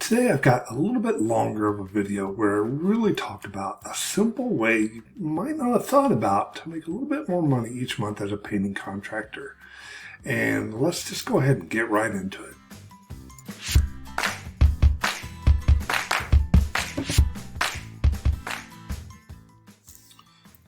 Today I've got a little bit longer of a video where I really talked about a simple way you might not have thought about to make a little bit more money each month as a painting contractor. And let's just go ahead and get right into it.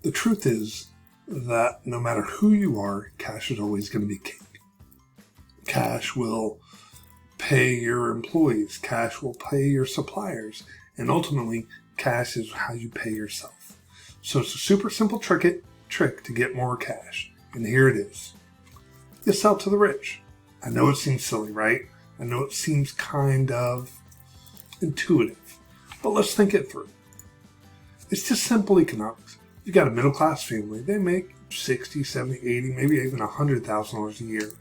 The truth is that no matter who you are, cash is always going to be king. Cash will pay your employees, cash will pay your suppliers, and ultimately cash is how you pay yourself. So it's a super simple trick to get more cash, and here it is. You sell to the rich. I know it seems silly, right? I know it seems kind of intuitive, but let's think it through. It's just simple economics. You've got a middle class family, they make 60, 70, 80, maybe even $100,000 a year.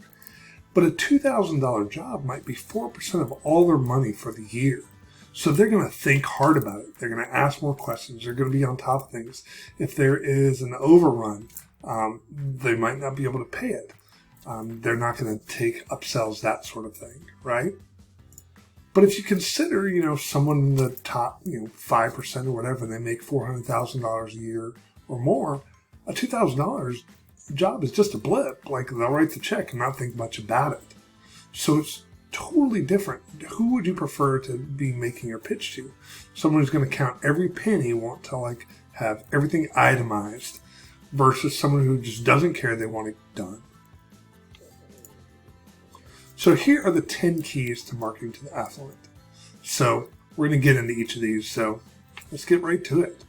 But a $2,000 job might be 4% of all their money for the year. So they're going to think hard about it. They're going to ask more questions. They're going to be on top of things. If there is an overrun, they might not be able to pay it. They're not going to take upsells, that sort of thing, right? But if you consider, someone in the top, 5% or whatever, and they make $400,000 a year or more, a $2,000 job is just a blip. Like, they'll write the check and not think much about it. So it's totally different. Who would you prefer to be making your pitch to? Someone who's going to count every penny, want to have everything itemized, versus someone who just doesn't care, they want it done. So here are the 10 keys to marketing to the affluent. So we're going to get into each of these. So let's get right to it.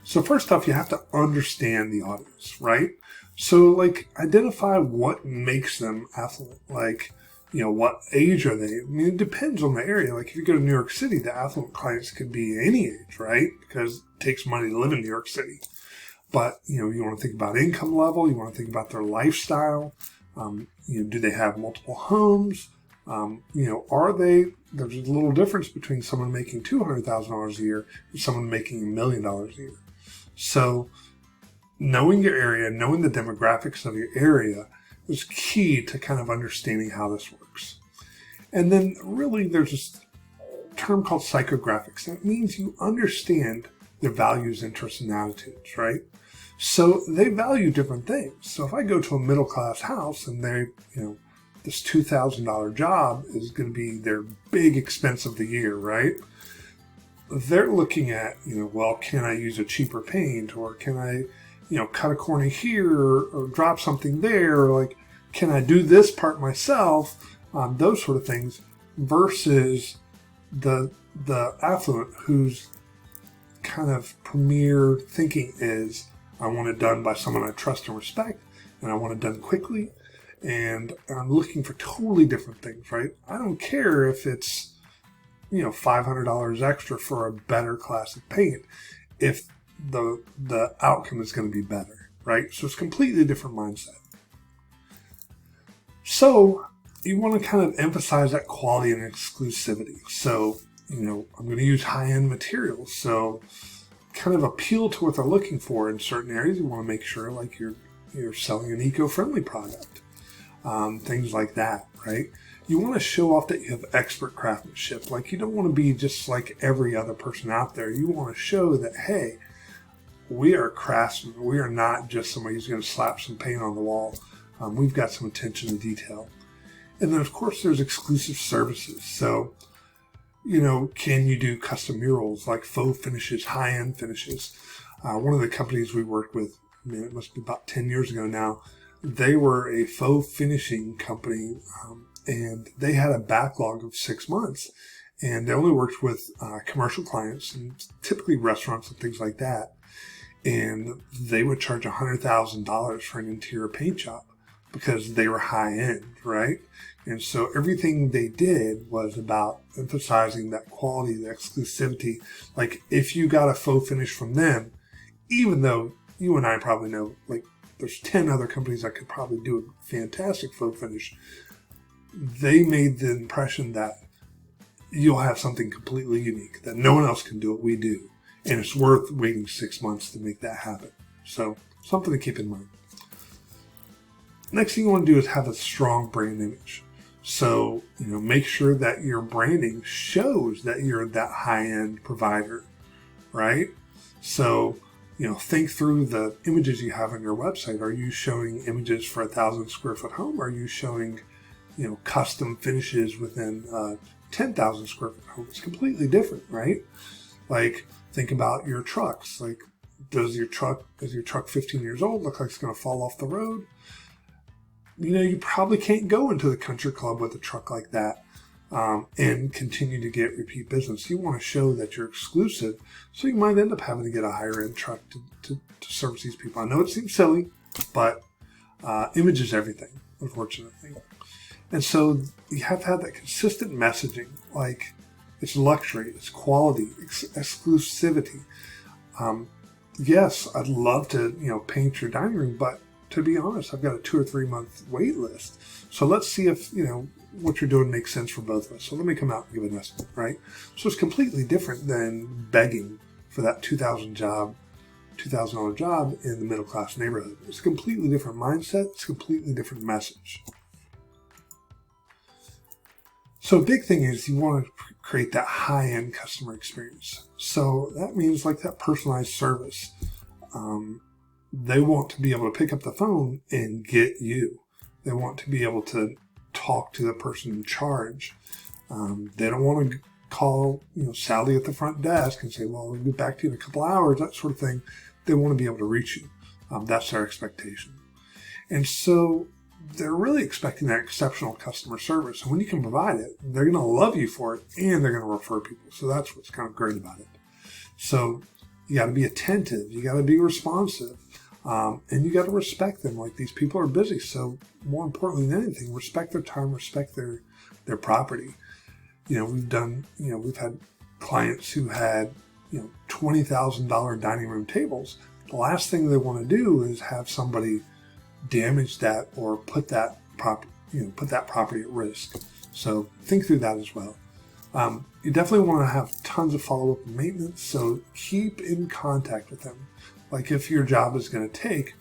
So first off, you have to understand the audience, right? So identify what makes them affluent. What age are they? I mean, it depends on the area. If you go to New York City, the affluent clients could be any age, right? Because it takes money to live in New York City. But, you want to think about income level. You want to think about their lifestyle. Do they have multiple homes? There's a little difference between someone making $200,000 a year and someone making $1 million a year. So knowing your area, knowing the demographics of your area is key to kind of understanding how this works. And then really there's this term called psychographics. That means you understand their values, interests, and attitudes, right? So they value different things. So if I go to a middle class house and this $2,000 job is going to be their big expense of the year, right? They're looking at, can I use a cheaper paint, or can I, cut a corner here or drop something there? Or can I do this part myself? Those sort of things, versus the affluent whose kind of premier thinking is, I want it done by someone I trust and respect, and I want it done quickly, and I'm looking for totally different things, right? I don't care if it's, $500 extra for a better class of paint if the outcome is going to be better, right? So it's a completely different mindset. So you want to kind of emphasize that quality and exclusivity. So, I'm going to use high-end materials. So kind of appeal to what they're looking for in certain areas. You want to make sure you're selling an eco-friendly product, things like that, right? You want to show off that you have expert craftsmanship. You don't want to be just like every other person out there. You want to show that, hey, we are craftsmen. We are not just somebody who's going to slap some paint on the wall. We've got some attention to detail. And then, of course, there's exclusive services. So, can you do custom murals, faux finishes, high-end finishes? One of the companies we worked with, it must be about 10 years ago now, they were a faux finishing company, and they had a backlog of 6 months. And they only worked with commercial clients, and typically restaurants and things like that. And they would charge $100,000 for an interior paint job because they were high-end, right? And so everything they did was about emphasizing that quality, the exclusivity. If you got a faux finish from them, even though you and I probably know, there's 10 other companies that could probably do a fantastic faux finish, they made the impression that you'll have something completely unique, that no one else can do what we do. And it's worth waiting 6 months to make that happen. So something to keep in mind. Next thing you want to do is have a strong brand image. So, make sure that your branding shows that you're that high-end provider, right? So, think through the images you have on your website. Are you showing images for 1,000 square foot home? Are you showing, custom finishes within 10,000 square foot home? It's completely different, right? Like, think about your trucks. Like, is your truck 15 years old, look like it's going to fall off the road? You probably can't go into the country club with a truck like that and continue to get repeat business. You want to show that you're exclusive, so you might end up having to get a higher end truck to service these people. I know it seems silly, but image is everything, unfortunately. And so you have to have that consistent messaging, like it's luxury, it's quality, exclusivity. Yes, I'd love to, paint your dining room, but to be honest, I've got a 2 or 3 month wait list. So let's see if, what you're doing makes sense for both of us. So let me come out and give an estimate, right? So it's completely different than begging for that $2,000 job in the middle class neighborhood. It's a completely different mindset. It's a completely different message. So a big thing is you want to create that high-end customer experience. So that means like that personalized service. They want to be able to pick up the phone and get you. They want to be able to talk to the person in charge. They don't want to call, Sally at the front desk and say, well, we'll get back to you in a couple hours, that sort of thing. They want to be able to reach you. That's their expectation. And so they're really expecting that exceptional customer service. And when you can provide it, they're going to love you for it and they're going to refer people. So that's what's kind of great about it. So you got to be attentive. You got to be responsive. And you got to respect them. Like, these people are busy. So more importantly than anything, respect their time, respect their property. We've had clients who had, $20,000 dining room tables. The last thing they want to do is have somebody damage that or put that property at risk. So think through that as well. You definitely want to have tons of follow-up and maintenance. So keep in contact with them. Like, if your job is going to take,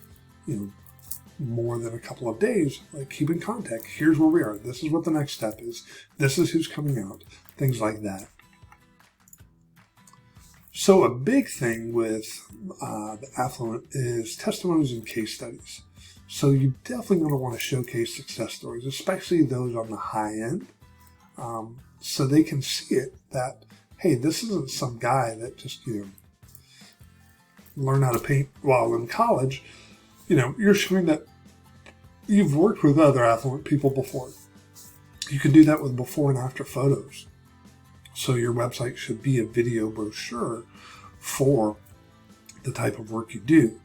more than a couple of days, like, keep in contact. Here's where we are. This is what the next step is. This is who's coming out. Things like that. So a big thing with the Affluent is testimonies and case studies. So you definitely going to want to showcase success stories, especially those on the high end, so they can see it that, hey, this isn't some guy that just, learn how to paint while in college. You're showing that you've worked with other affluent people before. You can do that with before and after photos. So your website should be a video brochure for the type of work you do.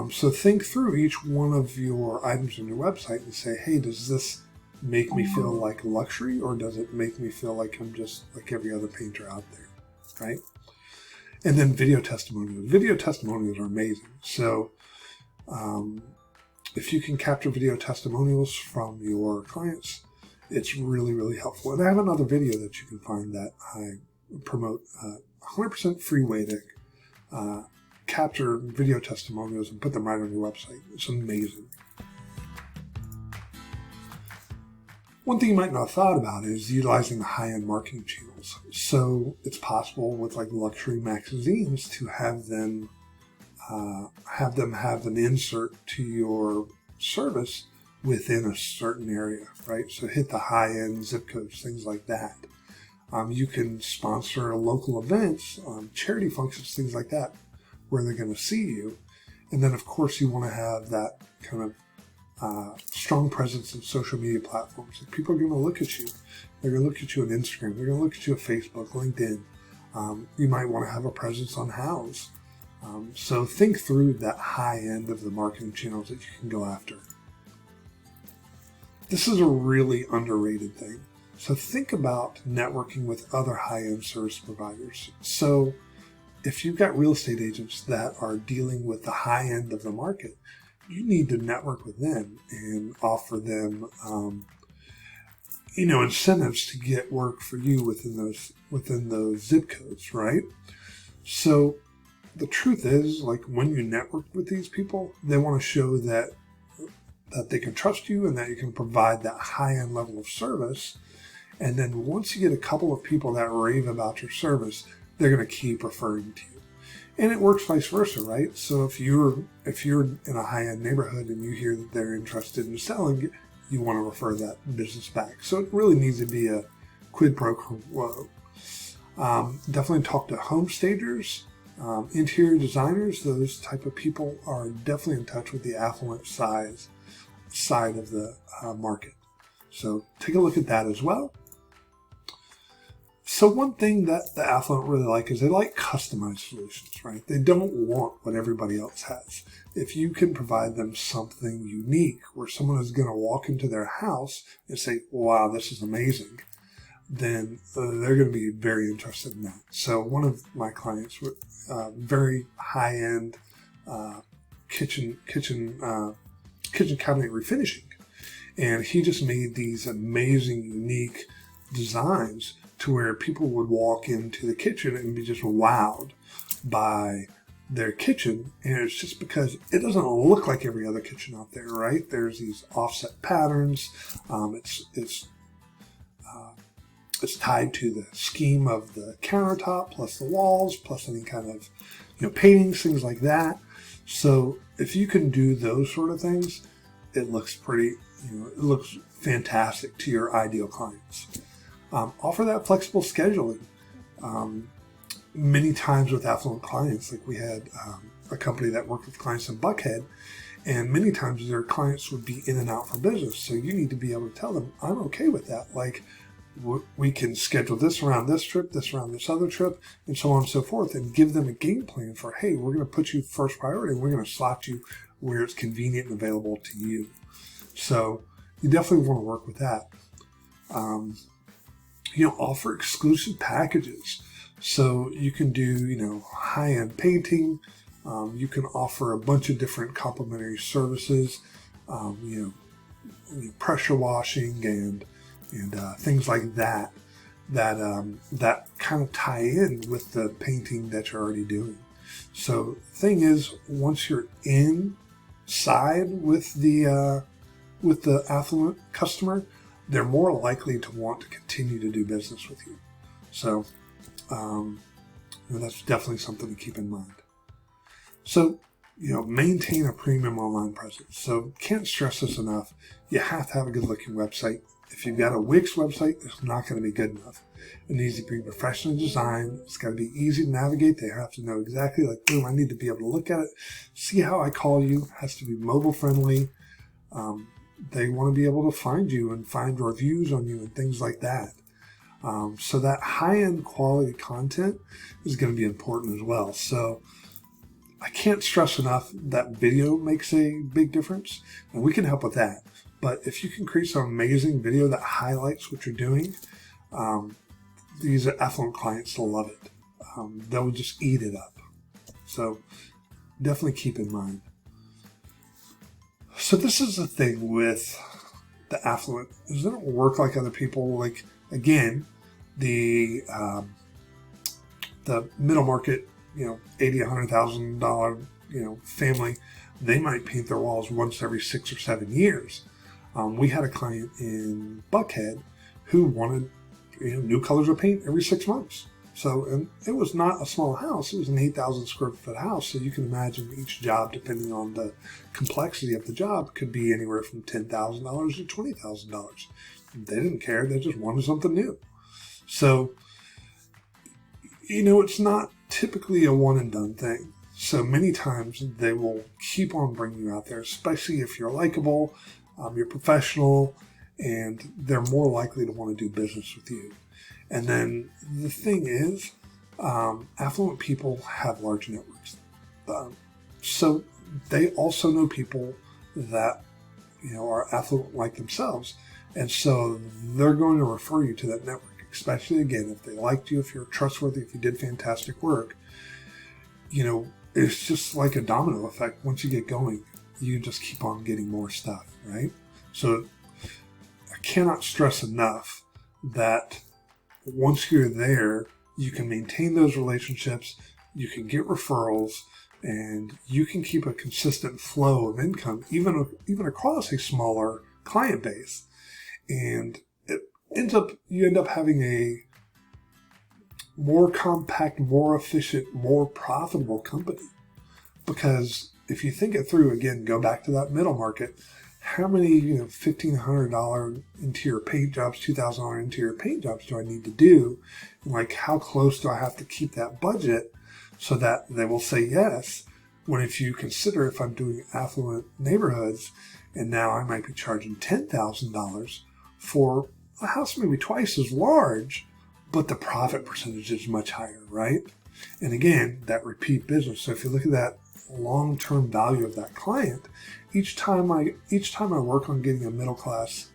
So think through each one of your items on your website and say, hey, does this make me feel like luxury, or does it make me feel like I'm just like every other painter out there, right? And then video testimonials. Video testimonials are amazing. So if you can capture video testimonials from your clients, it's really, really helpful. And I have another video that you can find that I promote, 100% free way to capture video testimonials and put them right on your website. It's amazing. One thing you might not have thought about is utilizing the high-end marketing channels. So it's possible with like luxury magazines to have them have an insert to your service within a certain area, right? So hit the high-end zip codes, things like that. You can sponsor local events, charity functions, things like that, where they're going to see you. And then, of course, you want to have that kind of strong presence in social media platforms. Like, people are going to look at you. They're going to look at you on Instagram. They're going to look at you on Facebook, LinkedIn. You might want to have a presence on House. So think through that high end of the marketing channels that you can go after. This is a really underrated thing. So think about networking with other high-end service providers. So if you've got real estate agents that are dealing with the high end of the market, you need to network with them and offer them, incentives to get work for you within those zip codes, right? So the truth is, like, when you network with these people, they want to show that that they can trust you and that you can provide that high-end level of service. And then once you get a couple of people that rave about your service, they're going to keep referring to you. And it works vice versa, right? So if you're in a high-end neighborhood and you hear that they're interested in selling, you want to refer that business back. So it really needs to be a quid pro quo. Definitely talk to home stagers, interior designers. Those type of people are definitely in touch with the affluent side of the market. So take a look at that as well. So one thing that the affluent really like is they like customized solutions, right? They don't want what everybody else has. If you can provide them something unique where someone is going to walk into their house and say, wow, this is amazing, then they're going to be very interested in that. So one of my clients, very high-end kitchen cabinet refinishing, and he just made these amazing, unique designs to where people would walk into the kitchen and be just wowed by their kitchen. And it's just because it doesn't look like every other kitchen out there, right? There's these offset patterns. It's tied to the scheme of the countertop, plus the walls, plus any kind of, paintings, things like that. So if you can do those sort of things, it looks pretty, it looks fantastic to your ideal clients. Offer that flexible scheduling. Many times with affluent clients, like we had a company that worked with clients in Buckhead, and many times their clients would be in and out for business. So you need to be able to tell them, I'm okay with that. Like, we can schedule this around this trip, this around this other trip, and so on and so forth, and give them a game plan for, hey, we're going to put you first priority, and we're going to slot you where it's convenient and available to you. So you definitely want to work with that. Offer exclusive packages. So you can do, high-end painting. You can offer a bunch of different complimentary services, pressure washing and things like that kind of tie in with the painting that you're already doing. So the thing is, once you're inside with the affluent customer, they're more likely to want to continue to do business with you. So that's definitely something to keep in mind. So, maintain a premium online presence. So can't stress this enough. You have to have a good looking website. If you've got a Wix website, it's not going to be good enough. It needs to be professionally designed. It's got to be easy to navigate. They have to know exactly, like, boom, I need to be able to look at it, see how I call you. It has to be mobile friendly. They want to be able to find you and find reviews on you and things like that. So that high-end quality content is going to be important as well. So I can't stress enough that video makes a big difference, and we can help with that. But if you can create some amazing video that highlights what you're doing, these affluent clients will love it. They'll just eat it up. So definitely keep in mind. So this is the thing with the affluent, is they don't work like other people. Like, again, the middle market, $80,000, $100,000, family, they might paint their walls once every 6 or 7 years. We had a client in Buckhead who wanted, new colors of paint every 6 months. So, and it was not a small house. It was an 8,000 square foot house. So you can imagine each job, depending on the complexity of the job, could be anywhere from $10,000 to $20,000. They didn't care. They just wanted something new. So, it's not typically a one and done thing. So many times they will keep on bringing you out there, especially if you're likable, you're professional, and they're more likely to want to do business with you. And then the thing is, affluent people have large networks. So they also know people that, are affluent like themselves. And so they're going to refer you to that network, especially, again, if they liked you, if you're trustworthy, if you did fantastic work. It's just like a domino effect. Once you get going, you just keep on getting more stuff, right? So I cannot stress enough that once you're there, you can maintain those relationships, you can get referrals, and you can keep a consistent flow of income even across a smaller client base. And you end up having a more compact, more efficient, more profitable company. Because if you think it through, again, go back to that middle market, how many $1,500 interior paint jobs, $2,000 interior paint jobs do I need to do? And like, how close do I have to keep that budget so that they will say yes? When if you consider, if I'm doing affluent neighborhoods and now I might be charging $10,000 for a house maybe twice as large, but the profit percentage is much higher, right? And again, that repeat business. So if you look at that long-term value of that client, each time I work on getting a middle class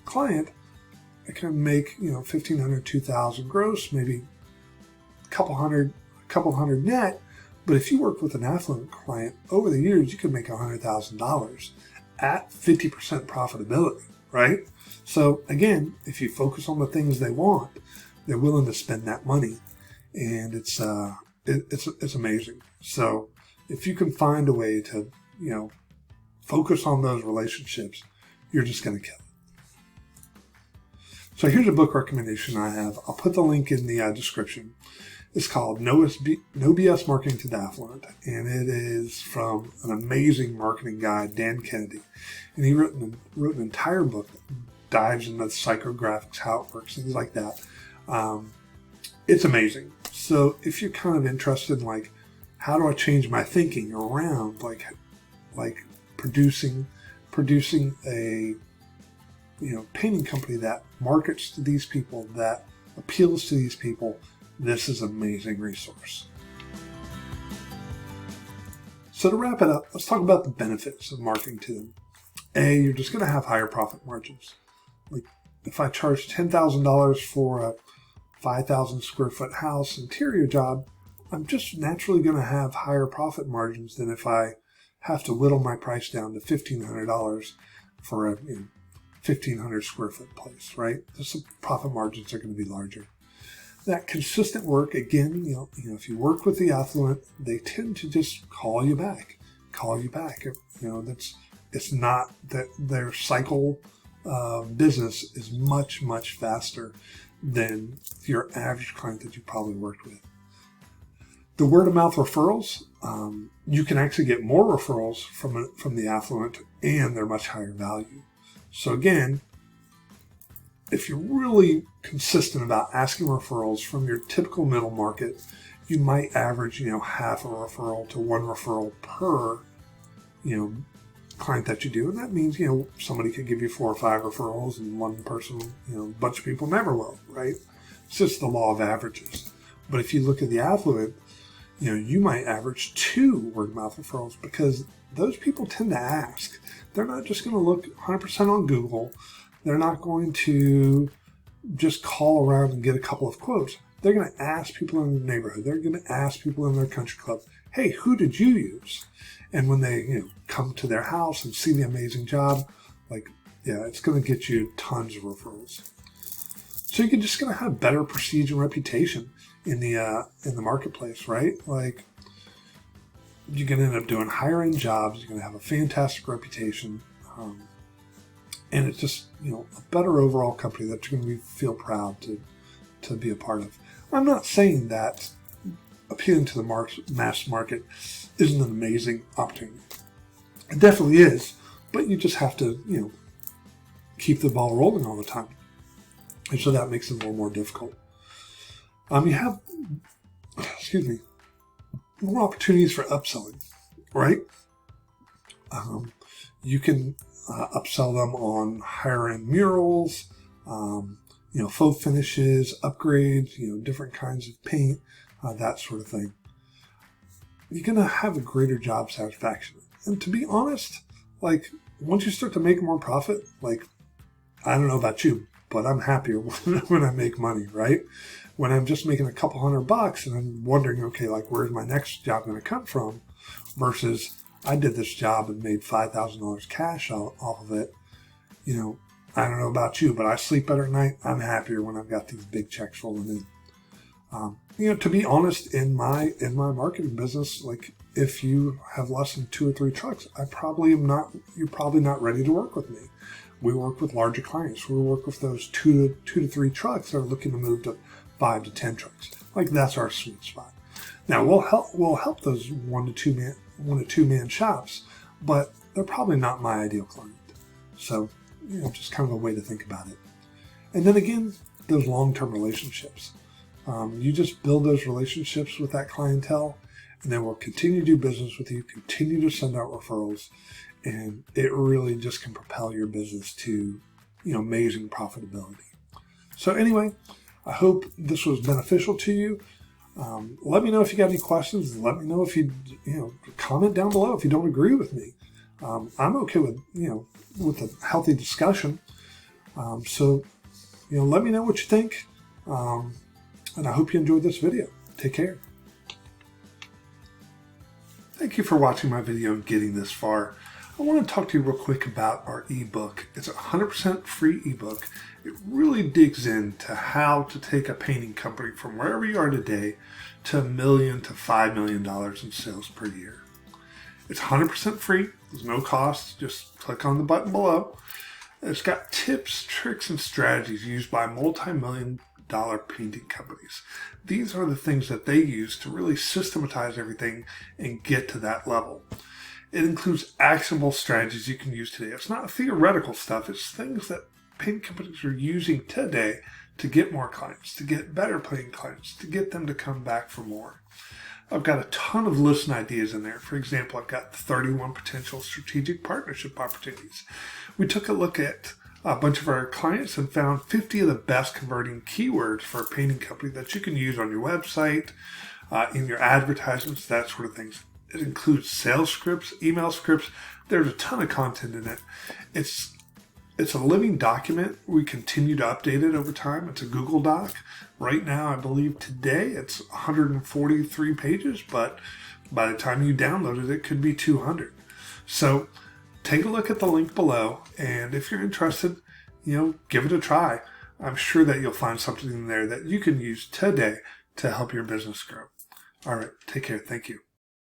client, I can make $1,500, $2,000 gross, maybe a couple hundred net. But if you work with an affluent client over the years, you can make $100,000 at 50% profitability, right? So again, if you focus on the things they want, they're willing to spend that money, and it's amazing. So if you can find a way to focus on those relationships, you're just going to kill it. So here's a book recommendation I have. I'll put the link in the description. It's called No BS Marketing to the Affluent, and it is from an amazing marketing guy, Dan Kennedy. And he wrote an entire book that dives into psychographics, how it works, things like that. It's amazing. So if you're kind of interested in like, how do I change my thinking around like producing a painting company that markets to these people, that appeals to these people, this is an amazing resource. So to wrap it up, let's talk about the benefits of marketing to them. You're just going to have higher profit margins. Like if I charge $10,000 for a 5,000 square foot house interior job, I'm just naturally going to have higher profit margins than if I have to whittle my price down to $1,500 for a 1,500 square foot place, right? The profit margins are going to be larger. That consistent work, again, if you work with the affluent, they tend to just call you back. It's not that their cycle of business is much, much faster than your average client that you probably worked with. The word of mouth referrals, you can actually get more referrals from the affluent, and they're much higher value. So again, if you're really consistent about asking referrals from your typical middle market, you might average, half a referral to one referral per, client that you do. And that means, somebody could give you 4 or 5 referrals and one person, a bunch of people never will, right? It's just the law of averages. But if you look at the affluent, you might average 2 word of mouth referrals, because those people tend to ask. They're not just going to look 100% on Google. They're not going to just call around and get a couple of quotes. They're going to ask people in the neighborhood. They're going to ask people in their country club, hey, who did you use? And when they come to their house and see the amazing job, it's going to get you tons of referrals. So you're just going to have better prestige and reputation in the marketplace, right? Like, you're going to end up doing higher end jobs. You're going to have a fantastic reputation. And it's just, a better overall company that you're going to feel proud to be a part of. I'm not saying that appealing to the mass market isn't an amazing opportunity. It definitely is, but you just have to, keep the ball rolling all the time. And so that makes it a little more difficult. You have, more opportunities for upselling, right? You can upsell them on higher end murals, faux finishes, upgrades, different kinds of paint, that sort of thing. You're going to have a greater job satisfaction. And to be honest, once you start to make more profit, I don't know about you, but I'm happier when I make money, right? When I'm just making a couple $100 and I'm wondering, okay, where's my next job going to come from? Versus I did this job and made $5,000 cash off of it. I don't know about you, but I sleep better at night. I'm happier when I've got these big checks rolling in. To be honest, in my marketing business, like if you have less than 2 or 3 trucks, you're probably not ready to work with me. We work with larger clients. We work with those 2 to 3 trucks that are looking to move to 5 to 10 trucks. Like that's our sweet spot. Now we'll help those 1 to 2 man shops, but they're probably not my ideal client. So, just kind of a way to think about it. And then again, those long-term relationships. You just build those relationships with that clientele, and they will continue to do business with you, continue to send out referrals, and it really just can propel your business to, amazing profitability. So anyway, I hope this was beneficial to you. Let me know if you got any questions. Let me know if you comment down below if you don't agree with me. I'm okay with, with a healthy discussion. So, let me know what you think. And I hope you enjoyed this video. Take care. Thank you for watching my video and getting this far. I want to talk to you real quick about our ebook. It's a 100% free ebook. It really digs into how to take a painting company from wherever you are today to $1 million to $5 million in sales per year. It's 100% free. There's no cost. Just click on the button below. It's got tips, tricks, and strategies used by multi-million-dollar painting companies. These are the things that they use to really systematize everything and get to that level. It includes actionable strategies you can use today. It's not theoretical stuff. It's things that painting companies are using today to get more clients, to get better paying clients, to get them to come back for more. I've got a ton of listing ideas in there. For example, I've got 31 potential strategic partnership opportunities. We took a look at a bunch of our clients and found 50 of the best converting keywords for a painting company that you can use on your website, in your advertisements, that sort of things. It includes sales scripts, email scripts. There's a ton of content in it. It's a living document. We continue to update it over time. It's a Google Doc. Right now, I believe today it's 143 pages, but by the time you download it, it could be 200. So take a look at the link below, and if you're interested, give it a try. I'm sure that you'll find something in there that you can use today to help your business grow. All right, take care. Thank you.